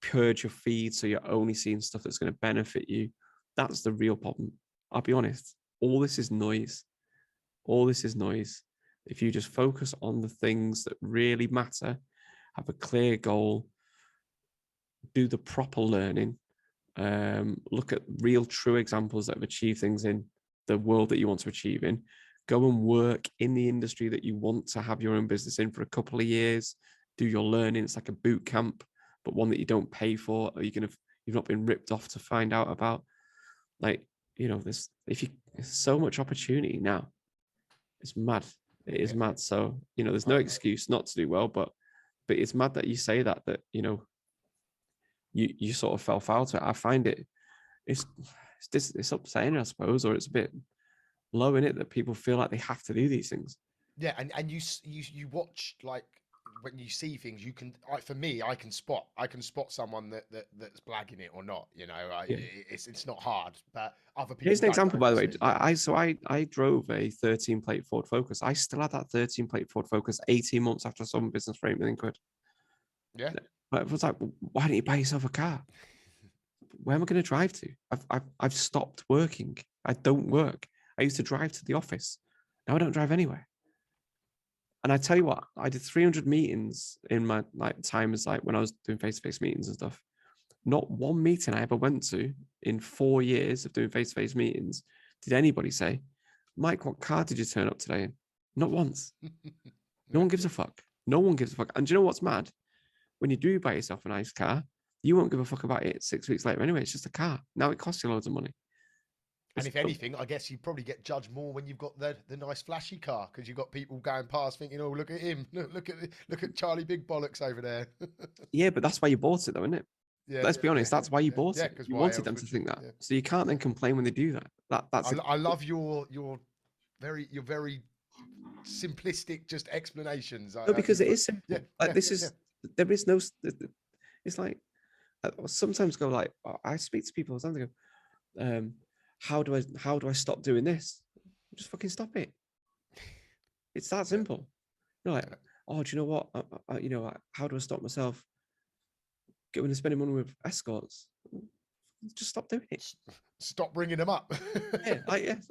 purge your feed so you're only seeing stuff that's going to benefit you. That's the real problem. I'll be honest. All this is noise. All this is noise. If you just focus on the things that really matter, have a clear goal, do the proper learning, look at real true examples that have achieved things in the world that you want to achieve in, go and work in the industry that you want to have your own business in for a couple of years, do your learning. It's like a boot camp, but one that you don't pay for, or you've not been ripped off to find out about. Like, there's so much opportunity now. It's mad. It is mad. So, there's no excuse not to do well, but it's mad that you say that you sort of fell foul to it. I find it's upsetting, I suppose, or it's a bit low in it that people feel like they have to do these things. Yeah, and you watch, like, when you see things, you can. For me, I can spot someone that's blagging it or not. Yeah. It's not hard, but other Here's people an don't, example, by the way. obviously. I drove a 13 plate Ford Focus. I still had that 13 plate Ford Focus 18 months after I sold my business for 8 million quid. Yeah, But it was like, why don't you buy yourself a car? Where am I going to drive to? I've stopped working. I don't work. I used to drive to the office. Now I don't drive anywhere. And I tell you what, I did 300 meetings in my time as when I was doing face-to-face meetings and stuff. Not one meeting I ever went to in 4 years of doing face-to-face meetings did anybody say, Mike, what car did you turn up today in? Not once. No one gives a fuck. No one gives a fuck. And do you know what's mad? When you do buy yourself a nice car, you won't give a fuck about it 6 weeks later anyway. It's just a car. Now it costs you loads of money. and if anything, I guess you probably get judged more when you've got the nice flashy car, because you've got people going past thinking, "Oh, look at him! Look at Charlie Big Bollocks over there." Yeah, but that's why you bought it though, isn't it? Yeah, Let's be honest, that's why you bought yeah, it. 'cause You why wanted else them to would think you? that. Yeah. So you can't then complain when they do that. That's I love your very simplistic just explanations. no, because it is simple. Yeah, Like yeah, this is there is no. It's like I sometimes go like I speak to people sometimes go, how do I stop doing this? Just fucking stop it. It's that simple. You're like, oh, do you know what? How do I stop myself going and spending money with escorts? Just stop doing it. Stop bringing them up.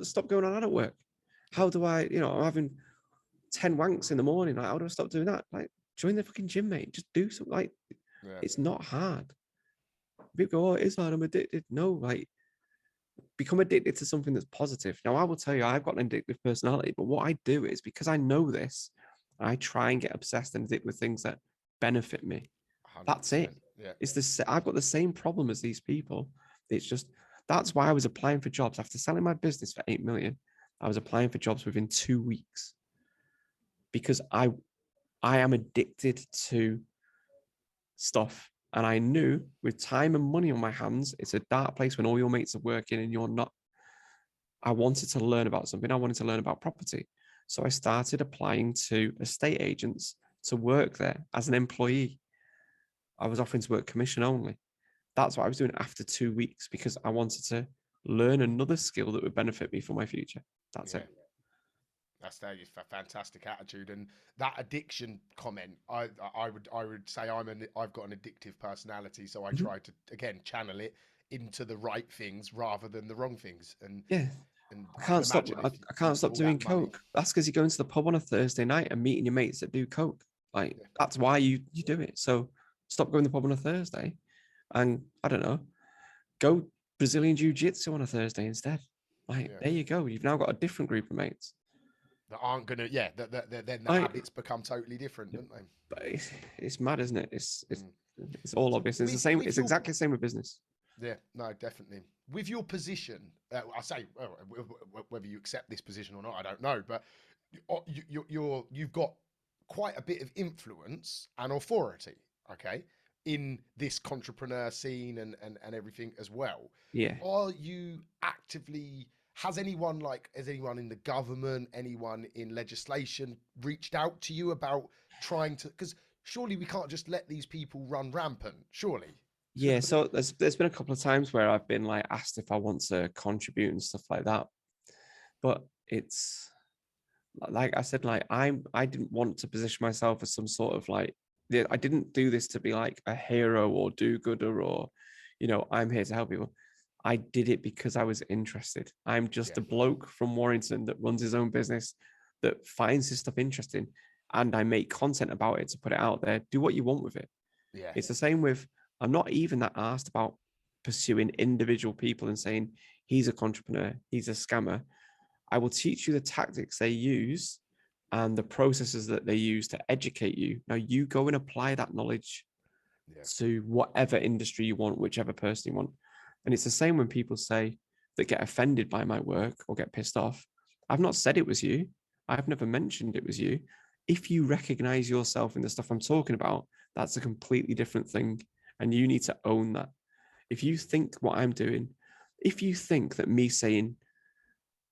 Stop going on adult work. How do I, I'm having 10 wanks in the morning. Like, how do I stop doing that? Like, join the fucking gym, mate. Just do something. Like, it's not hard. People go, oh, it is hard. I'm addicted. No, like, become addicted to something that's positive. Now, I will tell you, I've got an addictive personality, but what I do is because I know this, I try and get obsessed and addicted with things that benefit me. That's it. Yeah. It's this. I've got the same problem as these people. It's just that's why I was applying for jobs after selling my business for 8 million. I was applying for jobs within 2 weeks because I am addicted to stuff. And I knew with time and money on my hands, it's a dark place when all your mates are working and you're not. I wanted to learn about something. I wanted to learn about property. So I started applying to estate agents to work there as an employee. I was offering to work commission only. That's what I was doing after 2 weeks because I wanted to learn another skill that would benefit me for my future. That's it. That's a fantastic attitude, and that addiction comment. I would say I've got an addictive personality, so I try to again channel it into the right things rather than the wrong things. And and I can't stop doing coke. That's because you go into the pub on a Thursday night and meeting your mates that do coke. Like that's why you do it. So stop going to the pub on a Thursday, and I don't know, go Brazilian jiu-jitsu on a Thursday instead. Like there you go. You've now got a different group of mates that aren't gonna. Then the habits become totally different, don't they? But it's mad, isn't it? It's all obvious. It's the same. It's exactly the same with business. Yeah, no, definitely. With your position, I say whether you accept this position or not, I don't know. But you've got quite a bit of influence and authority, okay, in this entrepreneur scene and everything as well. Yeah. Are you actively? Has anyone in the government, anyone in legislation reached out to you about trying to? Because surely we can't just let these people run rampant. Surely. Yeah, so there's been a couple of times where I've been like asked if I want to contribute and stuff like that, but it's like I said, like I didn't want to position myself as some sort of like I didn't do this to be like a hero or do-gooder or I'm here to help people. I did it because I was interested. I'm just a bloke from Warrington that runs his own business that finds his stuff interesting, and I make content about it to put it out there. Do what you want with it. Yeah, it's the same with. I'm not even that asked about pursuing individual people and saying, he's a entrepreneur, he's a scammer. I will teach you the tactics they use and the processes that they use to educate you. Now you go and apply that knowledge to whatever industry you want, whichever person you want. And it's the same when people say that get offended by my work or get pissed off. I've not said it was you. I've never mentioned it was you. If you recognize yourself in the stuff I'm talking about, that's a completely different thing. And you need to own that. If you think what I'm doing, if you think that me saying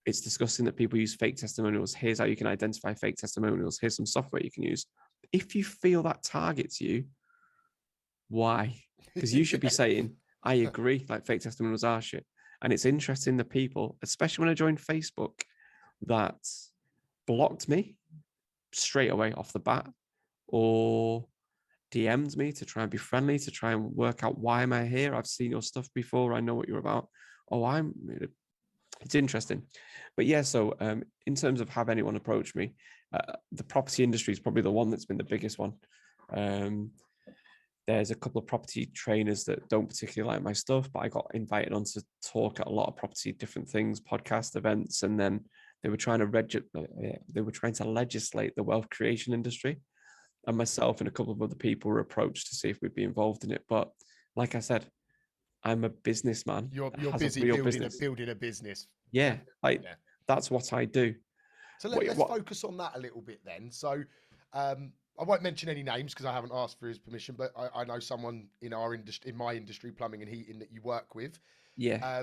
it's disgusting that people use fake testimonials. Here's how you can identify fake testimonials. Here's some software you can use. If you feel that targets you, why? Because you should be saying, I agree, like fake testimonials are shit. And it's interesting the people, especially when I joined Facebook, that blocked me straight away off the bat, or DM'd me to try and be friendly, to try and work out why am I here? I've seen your stuff before. I know what you're about. It's interesting. But yeah, so in terms of have anyone approach me, the property industry is probably the one that's been the biggest one. There's a couple of property trainers that don't particularly like my stuff, but I got invited on to talk at a lot of property, different things, podcast events, and then they were trying to legislate the wealth creation industry. And myself and a couple of other people were approached to see if we'd be involved in it. But like I said, I'm a businessman. You're busy building a business. Yeah, that's what I do. So let's focus on that a little bit then. So I won't mention any names because I haven't asked for his permission, but I know someone in our industry, in my industry, plumbing and heating, that you work with. Yeah.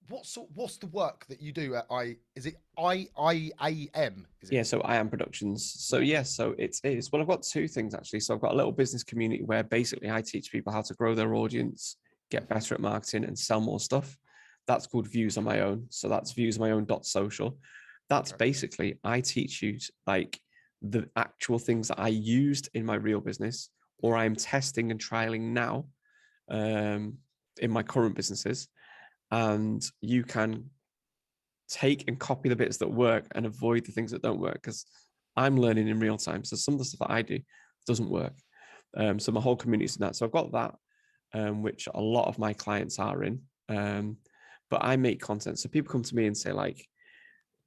What's the work that you do at is it IAM? Yeah, so I Am Productions. So yeah, so it is. Well, I've got two things actually. So I've got a little business community where basically I teach people how to grow their audience, get better at marketing, and sell more stuff. That's called Views on My Own. So that's viewsonmyown.social. That's basically I teach you like the actual things that I used in my real business, or I'm testing and trialing now in my current businesses. And you can take and copy the bits that work and avoid the things that don't work, because I'm learning in real time. So some of the stuff that I do doesn't work. So my whole community's in that. So I've got that, which a lot of my clients are in. But I make content. So people come to me and say like,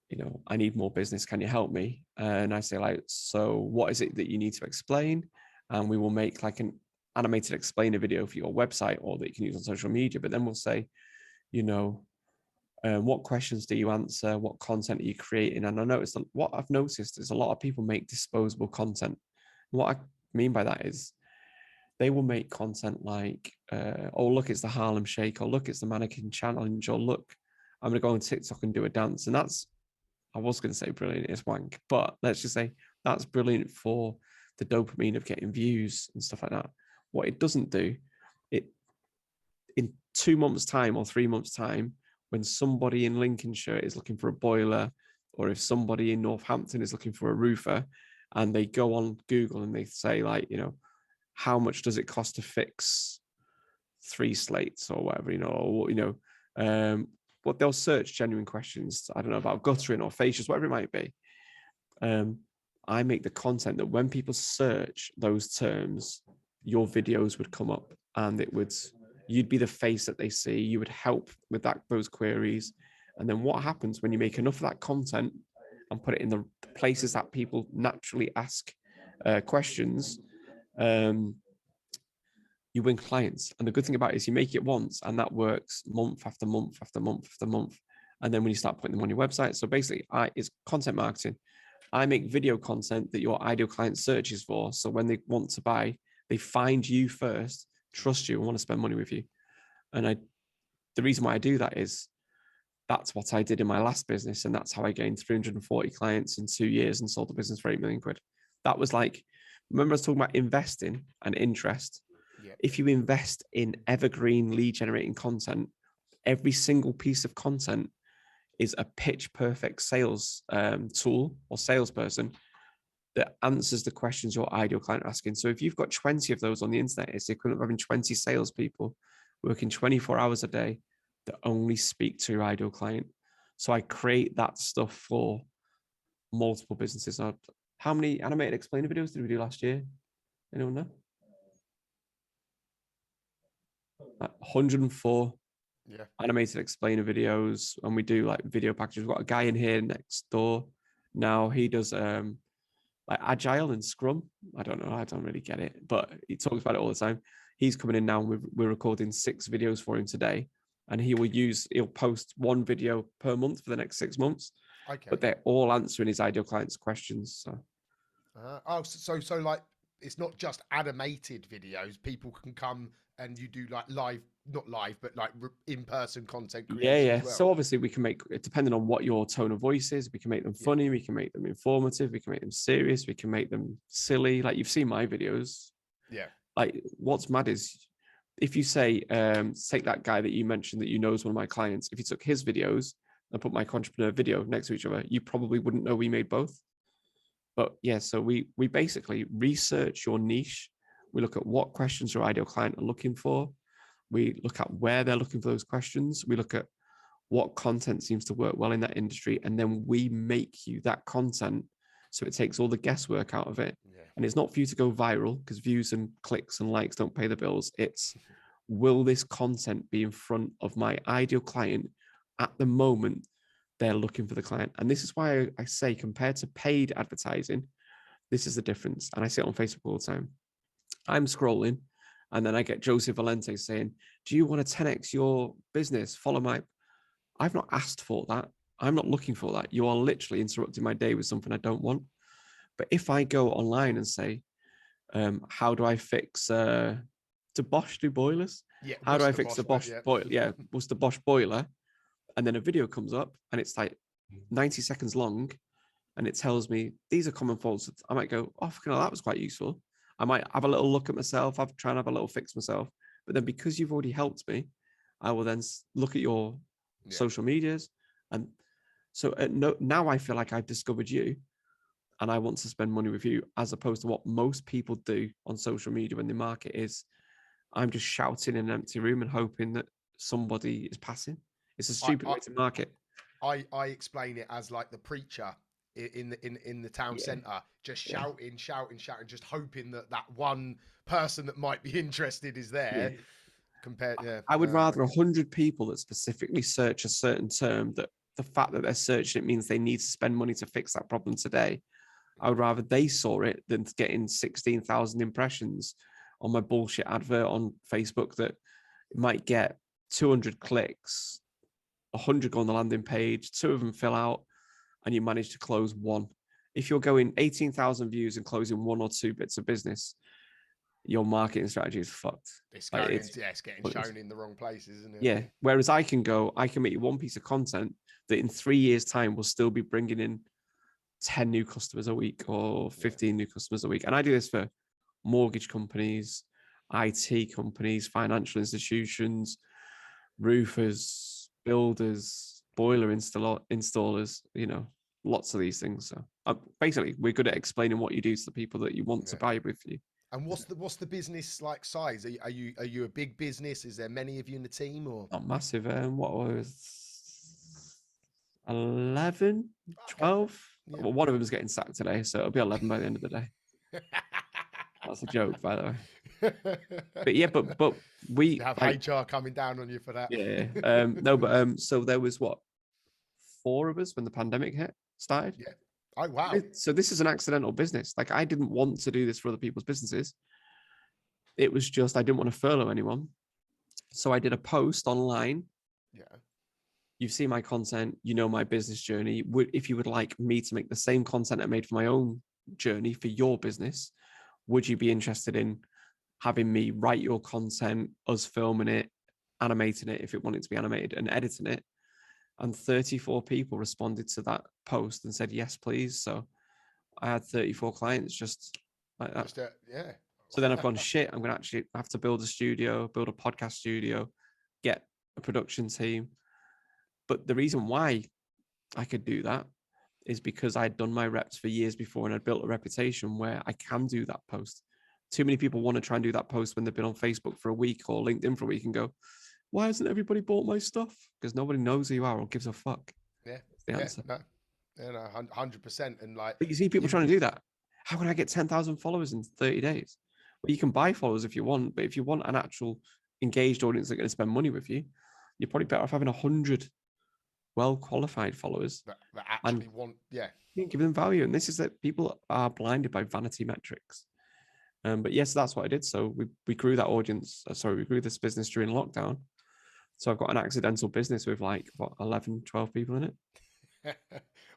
you know, I need more business. Can you help me? And I say like, so what is it that you need to explain? And we will make like an animated explainer video for your website, or that you can use on social media. But then we'll say, you know, what questions do you answer? What content are you creating? And I noticed what I've noticed is a lot of people make disposable content. What I mean by that is they will make content like, oh, look, it's the Harlem Shake, or look, it's the mannequin challenge, or look, I'm going to go on TikTok and do a dance. And that's, I was going to say brilliant, it's wank, but let's just say that's brilliant for the dopamine of getting views and stuff like that. What it doesn't do, it in 2 months' time or 3 months' time, when somebody in Lincolnshire is looking for a boiler, or if somebody in Northampton is looking for a roofer, and they go on Google and they say like, you know, how much does it cost to fix 3 slates or whatever, you know, or, you know, what they'll search genuine questions, I don't know, about guttering or fascias, whatever it might be. I make the content that when people search those terms, your videos would come up, and you'd be the face that they see. You would help with those queries. And then what happens when you make enough of that content and put it in the places that people naturally ask questions, you win clients. And the good thing about it is you make it once, and that works month after month after month after month. And then when you start putting them on your website, so basically it's content marketing. I make video content that your ideal client searches for. So when they want to buy, they find you first, trust you, and want to spend money with you. And the reason why I do that is that's what I did in my last business. And that's how I gained 340 clients in 2 years and sold the business for 8 million quid. That was like, remember I was talking about investing and interest. Yeah. If you invest in evergreen lead generating content, every single piece of content is a pitch perfect sales tool or salesperson that answers the questions your ideal client are asking. So if you've got 20 of those on the internet, it's the equivalent of having 20 salespeople working 24 hours a day that only speak to your ideal client. So I create that stuff for multiple businesses. How many animated explainer videos did we do last year? Anyone know? 104 animated explainer videos, and we do like video packages. We've got a guy in here next door now. He does like Agile and Scrum. I don't know. I don't really get it, but he talks about it all the time. He's coming in now, and we're recording 6 videos for him today, and he'll post 1 video per month for the next 6 months. Okay. But they're all answering his ideal clients' questions. So. So like it's not just animated videos. People can come and you do like live not live, but like in-person content Yeah, creation yeah. as well. So obviously we can make, depending on what your tone of voice is, we can make them funny, we can make them informative, we can make them serious, we can make them silly. Like you've seen my videos. Yeah. Like what's mad is if you say, take that guy that you mentioned that you know is one of my clients, if you took his videos and put my entrepreneur video next to each other, you probably wouldn't know we made both. But yeah, so we basically research your niche. We look at what questions your ideal client are looking for. We look at where they're looking for those questions. We look at what content seems to work well in that industry. And then we make you that content. So it takes all the guesswork out of it. Yeah. And it's not for you to go viral because views and clicks and likes don't pay the bills. It's, will this content be in front of my ideal client at the moment they're looking for the client? And this is why I say, compared to paid advertising, this is the difference. And I see it on Facebook all the time. I'm scrolling and then I get Joseph Valente saying, do you want to 10x your business? Follow my, I've not asked for that. I'm not looking for that. You are literally interrupting my day with something I don't want. But if I go online and say, how do I fix, do Bosch do boilers? Yeah. How do I What's fix the Bosch yeah. boiler? Yeah, what's the Bosch boiler? And then a video comes up and it's like 90 seconds long and it tells me these are common faults. I might go, oh, that was quite useful. I might have a little look at myself. I've try and have a little fix myself. But then because you've already helped me, I will then look at your social medias. And so now I feel like I've discovered you and I want to spend money with you, as opposed to what most people do on social media when they market is, I'm just shouting in an empty room and hoping that somebody is passing. It's a stupid way to market. I explain it as like the preacher in the town centre, just shouting, just hoping that one person that might be interested is there. I would rather 100 people that specifically search a certain term, that the fact that they're searching it means they need to spend money to fix that problem today. I would rather they saw it than getting 16,000 impressions on my bullshit advert on Facebook that might get 200 clicks, 100 go on the landing page, 2 of them fill out, and you manage to close 1. If you're going 18,000 views and closing 1 or 2 bits of business, your marketing strategy is fucked. It's getting shown in the wrong places, isn't it? Yeah. Whereas I can make you one piece of content that in 3 years' time will still be bringing in 10 new customers a week or 15 new customers a week. And I do this for mortgage companies, IT companies, financial institutions, roofers, builders, boiler installers, lots of these things. So basically, we're good at explaining what you do to the people that you want to buy with you. And what's the business like size? Are you a big business? Is there many of you in the team or not massive? What was 11, 12? Yeah. Well, one of them is getting sacked today, so it'll be 11 by the end of the day. That's a joke, by the way. But yeah, but we you have HR coming down on you for that. Yeah. No, but so there was 4 of us when the pandemic started. Yeah. Oh wow. So this is an accidental business. Like I didn't want to do this for other people's businesses. It was just I didn't want to furlough anyone. So I did a post online. Yeah. You've seen my content, my business journey. If you would like me to make the same content I made for my own journey for your business, would you be interested in having me write your content, us filming it, animating it if it wanted to be animated, and editing it? And 34 people responded to that post and said, yes, please. So I had 34 clients just like that. So then I've gone, shit, I'm going to actually have to build a studio, build a podcast studio, get a production team. But the reason why I could do that is because I'd done my reps for years before and I'd built a reputation where I can do that post. Too many people want to try and do that post when they've been on Facebook for a week or LinkedIn for a week and go, why hasn't everybody bought my stuff? Because nobody knows who you are or gives a fuck. Yeah. That's the answer. No, 100%. And like, but you see people trying to do that. How can I get 10,000 followers in 30 days? Well, you can buy followers if you want, but if you want an actual engaged audience that's going to spend money with you, you're probably better off having 100 well-qualified followers that actually want, give them value. And this is that people are blinded by vanity metrics. But yes, that's what I did. So we grew that audience. We grew this business during lockdown. So I've got an accidental business with 11, 12 people in it.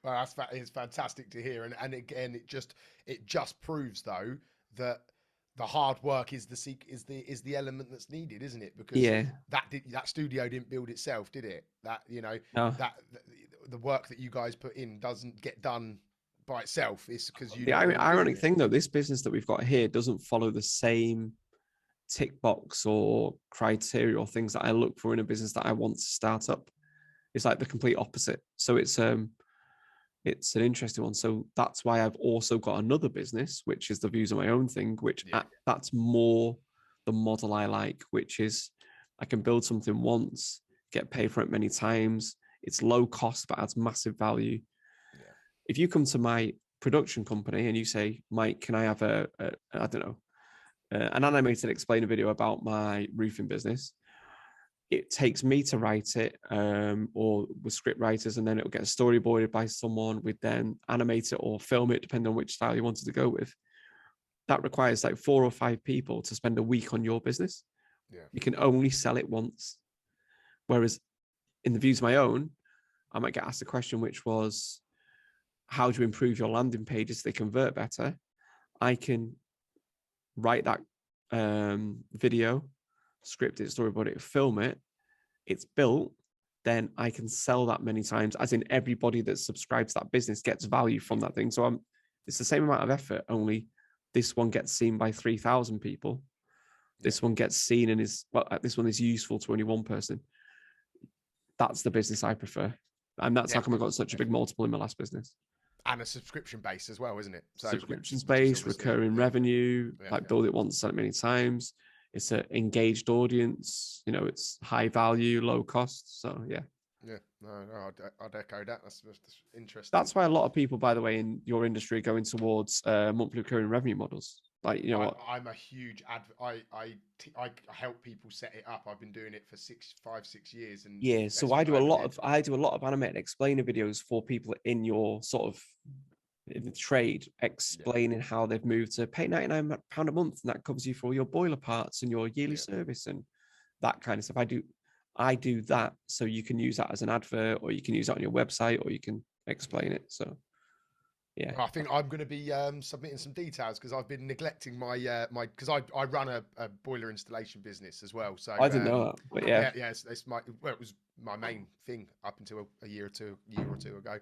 Well, it's fantastic to hear. And again, it just proves though that the hard work is the element that's needed, isn't it? Because Yeah. that studio didn't build itself, did it? That, you know, No. that the work that you guys put in doesn't get done by itself. It's because you The ironic thing, though, this business that we've got here doesn't follow the same tick box or criteria or things that I look for in a business that I want to start up. It's like the complete opposite. So it's an interesting one. So that's why I've also got another business, which is the Views of My Own thing, which that's more the model I like, which is I can build something once, get paid for it many times. It's low cost, but adds massive value. Yeah. If you come to my production company and you say, Mike, can I have I don't know, an animated explainer video about my roofing business? It takes me to write it, or with script writers, and then it'll get storyboarded by someone. We'd then animate it or film it, depending on which style you wanted to go with. That requires like 4 or 5 people to spend a week on your business. Yeah. You can only sell it once. Whereas in the Views of My Own, I might get asked a question, which was, how do you improve your landing pages so they convert better? I can write that video, script it, storyboard it, film it, it's built, then I can sell that many times, as in everybody that subscribes to that business gets value from that thing. So it's the same amount of effort, only this one gets seen by 3,000 people. This one gets seen and this one is useful to only one person. That's the business I prefer. And that's how come I got such a big multiple in my last business. And a subscription base as well, isn't it? So subscription based, recurring revenue, build it once, sell it many times. It's an engaged audience, you know, it's high value, low cost. So yeah. Yeah, no, I'd echo that. That's interesting. That's why a lot of people, by the way, in your industry are going towards monthly recurring revenue models. Like, you know what? I'm a huge I help people set it up. I've been doing it for 5-6 years. And yeah, so I do a lot of animated explainer videos for people in your sort of in the trade, explaining how they've moved to pay £99 a month, and that covers you for all your boiler parts and your yearly service and that kind of stuff. I do that, so you can use that as an advert, or you can use that on your website, or you can explain it. So yeah, I think I'm going to be submitting some details, because I've been neglecting my because I run a boiler installation business as well. So I didn't know that, but yeah, it's it was my main thing up until a year or two ago.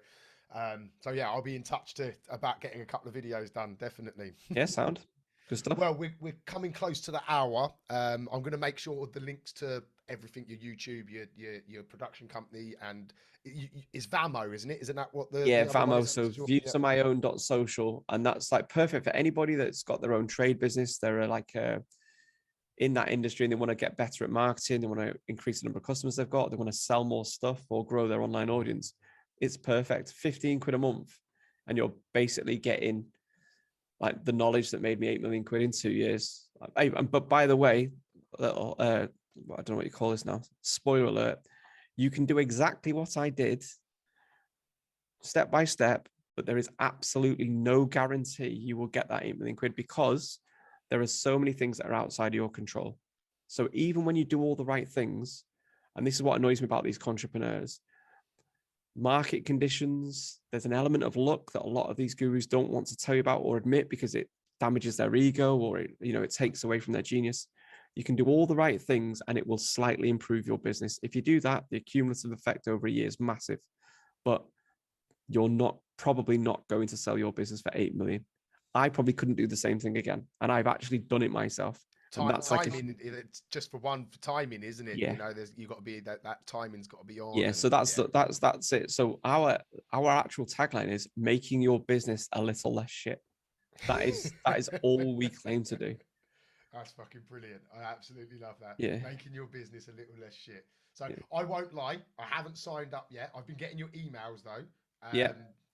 So yeah, I'll be in touch about getting a couple of videos done, definitely. Yeah, sound good stuff. Well, we're coming close to the hour. I'm going to make sure the links to everything, your YouTube, your production company, and it's Vamo, isn't it? Isn't that what the Vamo? So viewsofmyown.social, and that's like perfect for anybody that's got their own trade business. They're like in that industry and they want to get better at marketing. They want to increase the number of customers they've got. They want to sell more stuff or grow their online audience. It's perfect. 15 quid a month, and you're basically getting like the knowledge that made me 8 million quid in 2 years. But by the way, I don't know what you call this now. Spoiler alert. You can do exactly what I did, step by step, but there is absolutely no guarantee you will get that 8 million quid, because there are so many things that are outside of your control. So even when you do all the right things, and this is what annoys me about these entrepreneurs, market conditions, there's an element of luck that a lot of these gurus don't want to tell you about or admit, because it damages their ego, or it takes away from their genius. You can do all the right things and it will slightly improve your business. If you do that, the cumulative effect over a year is massive, but you're probably not going to sell your business for 8 million. I probably couldn't do the same thing again, and I've actually done it myself. Timing, it's just for timing, isn't it? Yeah. You've got to be that timing's got to be on. Yeah, so that's it. So our actual tagline is making your business a little less shit. That is all we claim to do. That's fucking brilliant. I absolutely love that. Yeah. Making your business a little less shit. So I won't lie, I haven't signed up yet. I've been getting your emails though.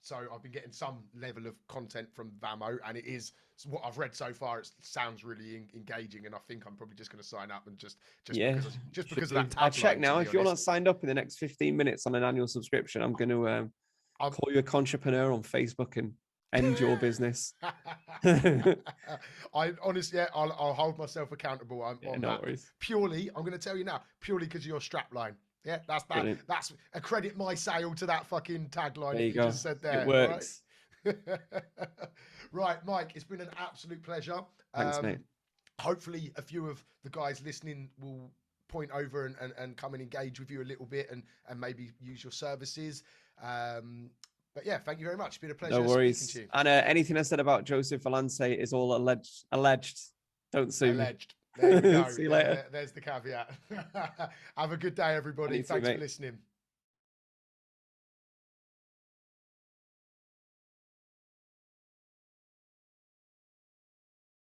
So I've been getting some level of content from Vamo, and it is what I've read so far. It sounds really engaging, and I think I'm probably just going to sign up and just because of that tagline. I'll check now. If you're not signed up in the next 15 minutes on an annual subscription, I'm going to call you a entrepreneur on Facebook and end your business. I honestly, I'll hold myself accountable on that. Worries. Purely, I'm going to tell you now, purely because of your strap line. Yeah, that's that. Brilliant. That's a credit my sale to that fucking tagline that you just said there. It works. Right? Right, Mike, it's been an absolute pleasure. Thanks, mate. hopefully a few of the guys listening will point over and come and engage with you a little bit and maybe use your services. But yeah, thank you very much. It's been a pleasure No worries. speaking to you. And anything I said about Joseph Valance is all alleged. Don't sue me. Alleged. There you go. See you later. There's the caveat. Have a good day, everybody. You too, Thanks mate. for listening.